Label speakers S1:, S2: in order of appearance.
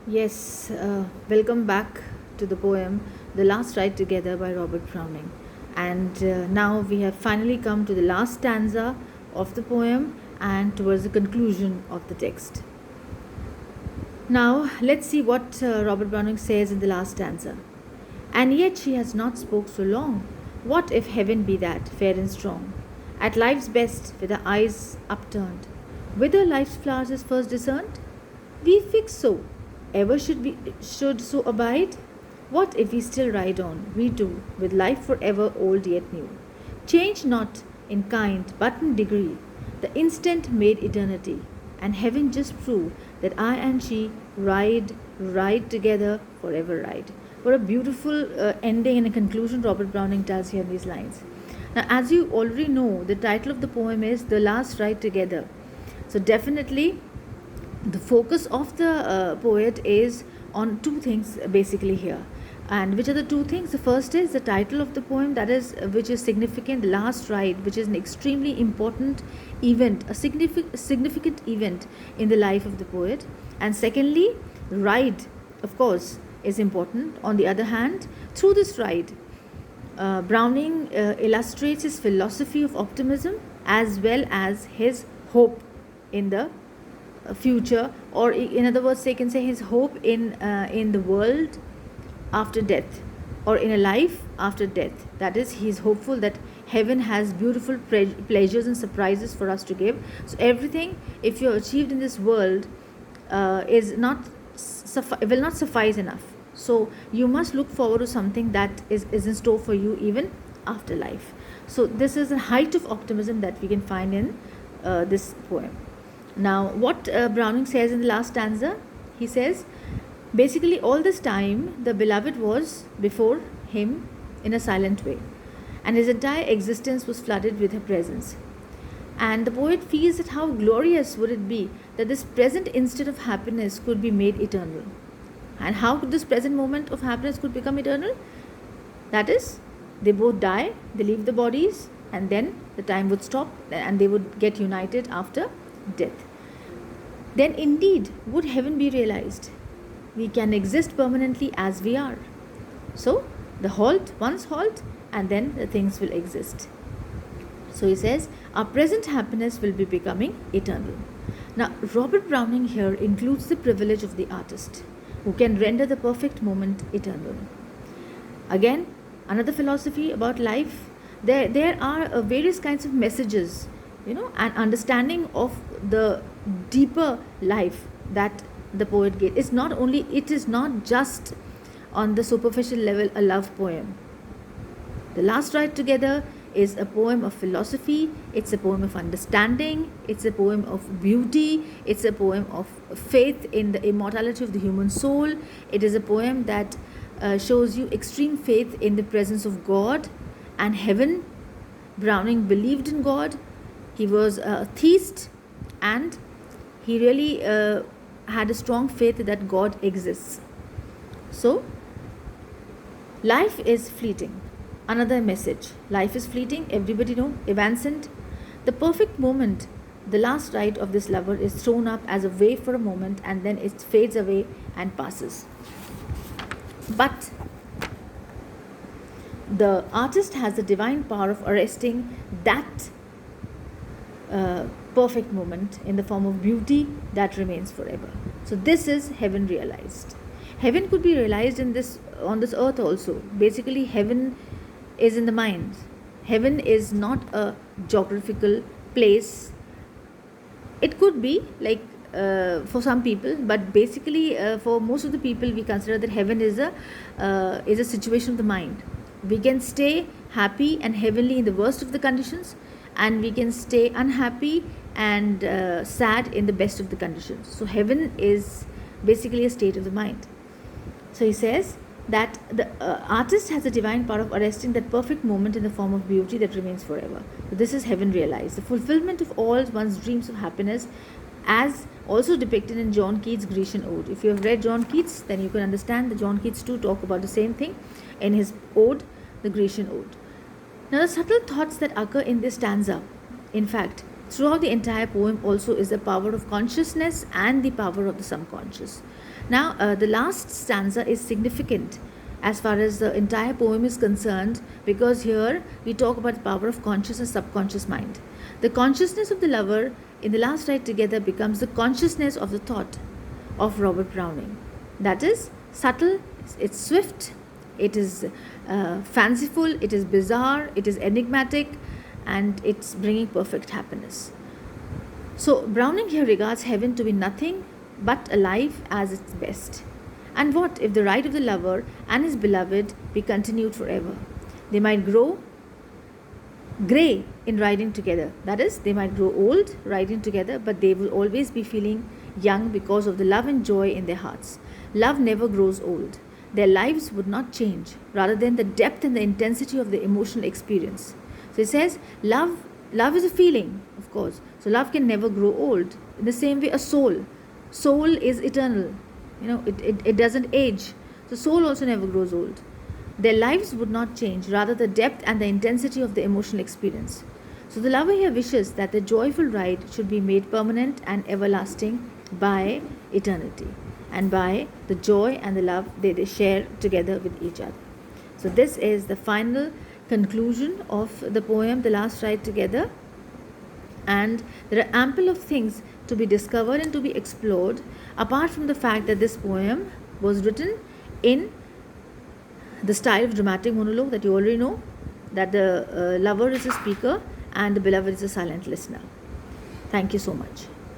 S1: Yes, welcome back to the poem The Last Ride Together by Robert Browning. And now we have finally come to the last stanza of the poem and towards the conclusion of the text. Now, let's see what Robert Browning says in the last stanza. And yet she has not spoke so long. What if heaven be that, fair and strong, at life's best, with her eyes upturned, whither life's flowers is first discerned? We fix so, ever should so abide? What if we still ride on, we two, with life forever old yet new? Change not in kind, but in degree, the instant made eternity, and heaven just prove that I and she ride together, forever ride. What a beautiful ending and a conclusion Robert Browning does here in these lines. Now, as you already know, the title of the poem is The Last Ride Together. So, definitely, the focus of the poet is on two things basically here. And which are the two things? The first is the title of the poem, that is, which is significant, the last ride, which is an extremely important event, a significant event in the life of the poet. And secondly, ride, of course, is important. On the other hand, through this ride, Browning illustrates his philosophy of optimism as well as his hope in the future, or in other words, they can say his hope in the world after death, or in a life after death. That is, he is hopeful that heaven has beautiful pleasures and surprises for us to give. So everything, if you're achieved in this world, is not will not suffice enough. So you must look forward to something that is in store for you even after life. So this is a height of optimism that we can find in this poem. Now, what Browning says in the last stanza, he says, basically, all this time the beloved was before him in a silent way, and his entire existence was flooded with her presence. And the poet feels that how glorious would it be that this present instant of happiness could be made eternal. And how could this present moment of happiness could become eternal? That is, they both die, they leave the bodies, and then the time would stop and they would get united after death. Then indeed would heaven be realized. We can exist permanently as we are. So the halt, once halt, and then the things will exist. So he says, our present happiness will be becoming eternal. Now, Robert Browning here includes the privilege of the artist, who can render the perfect moment eternal. Again, another philosophy about life. There are various kinds of messages, and understanding of the deeper life that the poet gave. It is not just on the superficial level a love poem. The Last Ride Together is a poem of philosophy, it's a poem of understanding, it's a poem of beauty, it's a poem of faith in the immortality of the human soul. It is a poem that shows you extreme faith in the presence of God and heaven. Browning believed in God. He was a theist, and he really had a strong faith that God exists. So, life is fleeting. Another message. Life is fleeting. Everybody know, evanescent. The perfect moment, the last ride of this lover is thrown up as a wave for a moment, and then it fades away and passes. But the artist has the divine power of arresting that perfect moment in the form of beauty that remains forever. So this is heaven realized. Heaven could be realized on this earth also. Basically, heaven is in the mind. Heaven is not a geographical place. It could be like for some people, but basically for most of the people, we consider that heaven is a situation of the mind. We can stay happy and heavenly in the worst of the conditions, and we can stay unhappy and sad in the best of the conditions. So heaven is basically a state of the mind. So he says that the artist has the divine power of arresting that perfect moment in the form of beauty that remains forever. So this is heaven realized, the fulfillment of all one's dreams of happiness, as also depicted in John Keats' Grecian Ode. If you have read John Keats, then you can understand that John Keats too talk about the same thing in his ode, the Grecian Ode. Now, the subtle thoughts that occur in this stanza, in fact, throughout the entire poem also is the power of consciousness and the power of the subconscious. Now, the last stanza is significant as far as the entire poem is concerned, because here we talk about the power of conscious and subconscious mind. The consciousness of the lover in the last ride together becomes the consciousness of the thought of Robert Browning. That is subtle, it's swift, it is fanciful, it is bizarre, it is enigmatic, and it's bringing perfect happiness. So, Browning here regards heaven to be nothing but a life as its best. And what if the ride of the lover and his beloved be continued forever? They might grow grey in riding together. That is, they might grow old riding together, but they will always be feeling young because of the love and joy in their hearts. Love never grows old. Their lives would not change, rather than the depth and the intensity of the emotional experience. So it says, love is a feeling, of course. So love can never grow old. In the same way, a soul is eternal. It doesn't age. So soul also never grows old. Their lives would not change, rather the depth and the intensity of the emotional experience. So the lover here wishes that the joyful ride should be made permanent and everlasting by eternity, and by the joy and the love they share together with each other. So this is the final conclusion of the poem, The Last Ride Together. And there are ample of things to be discovered and to be explored, apart from the fact that this poem was written in the style of dramatic monologue that you already know, that the lover is a speaker and the beloved is a silent listener. Thank you so much.